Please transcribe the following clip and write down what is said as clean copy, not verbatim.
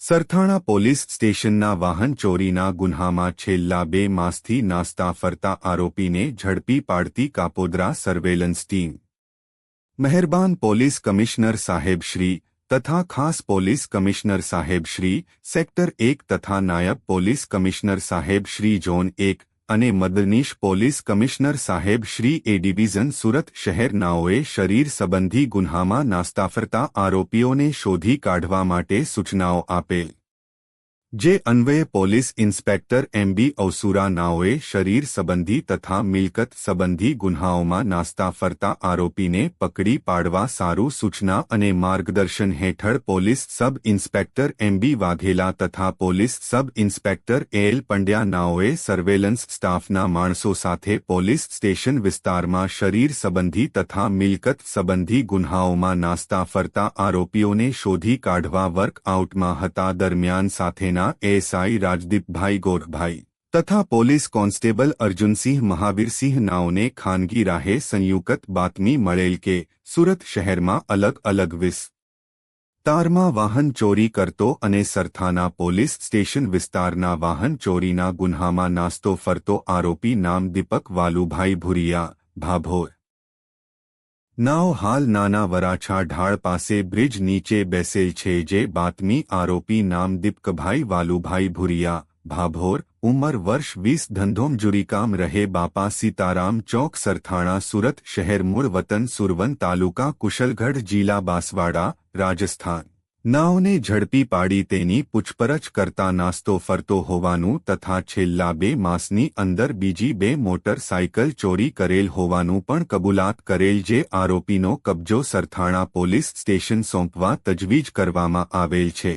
Sarthana police સ્ટેશનના વાહન ચોરીના ગુન્હામાં છેલ્લા 2 માસથી નાસ્તા ફરતા આરોપીને ઝડપી પાડતી કાપોદ્રા સર્વેલન્સ ટીમ મહેરબાન પોલીસ કમિશનર સાહેબ શ્રી તથા ખાસ પોલીસ કમિશનર સાહેબ શ્રી સેક્ટર 1 તથા નાયબ પોલીસ કમિશનર સાહેબ શ્રી ઝોન 1 અને મદદનીશ પોલીસ કમિશનર સાહેબ શ્રી એ ડિવિઝન સુરત શહેરનાઓએ શરીર સંબંધી ગુન્હામાં નાસ્તા ફરતા આરોપીઓને શોધી કાઢવા માટે સૂચનાઓ આપેલ, જે અન્વયે પોલીસ ઇન્સ્પેક્ટર એમ.બી. અવસુરા નાઓએ શરીર સંબંધી તથા મિલકત સંબંધી ગુન્હાઓમાં નાસ્તા ફરતા આરોપીને પકડી પાડવા સારું સૂચના અને માર્ગદર્શન હેઠળ police sub inspector M B. Vaghela તથા police sub inspector A L. Pandya નાઓએ સર્વેલન્સ સ્ટાફના માણસો સાથે પોલીસ સ્ટેશન વિસ્તારમાં શરીર સંબંધી તથા મિલકત સંબંધી ગુન્હાઓમાં નાસ્તા ફરતા આરોપીઓને શોધી કાઢવા વર્કઆઉટમાં હતા દરમિયાન સાથેના એએસઆઈ રાજદીપભાઈ ગોરભાઈ તથા પોલીસ કોન્સ્ટેબલ અર્જુનસિંહ મહાવીરસિંહ નાઓને ખાનગી રાહે સંયુક્ત બાતમી મળેલ કે સુરત શહેરમાં અલગ અલગ વિસ્તારમાં વાહન ચોરી કરતો અને સરથાના પોલીસ સ્ટેશન વિસ્તારના વાહન ચોરીના ગુન્હામાં નાસ્તો ફરતો આરોપી નામ દીપક વાલુભાઈ ભુરિયા ભાભોર નાઓ હાલ નાના વરાછા ઢાળ પાસે બ્રિજ નીચે બેસેલ છે, જે બાતમી આરોપી નામ દીપકભાઈ વાલુભાઈ ભુરિયા ભાભોર ઉંમર વર્ષ 20 ધંધો મજૂરીકામ રહે બાપા સીતારામ ચોક સરથાણા સુરત શહેર મૂળ વતન સુરવન તાલુકા કુશલગઢ જિલ્લા બાંસવાડા રાજસ્થાન નાઓને ઝડપી પાડી તેની પૂછપરછ કરતા નાસ્તો ફરતો હોવાનું તથા છેલ્લા 2 માસની અંદર બીજી 2 મોટરસાયકલ ચોરી કરેલ હોવાનું પણ કબૂલાત કરેલ, જે આરોપીનો કબજો સરથાણા પોલીસ સ્ટેશન સોંપવા તજવીજ કરવામાં આવેલ છે.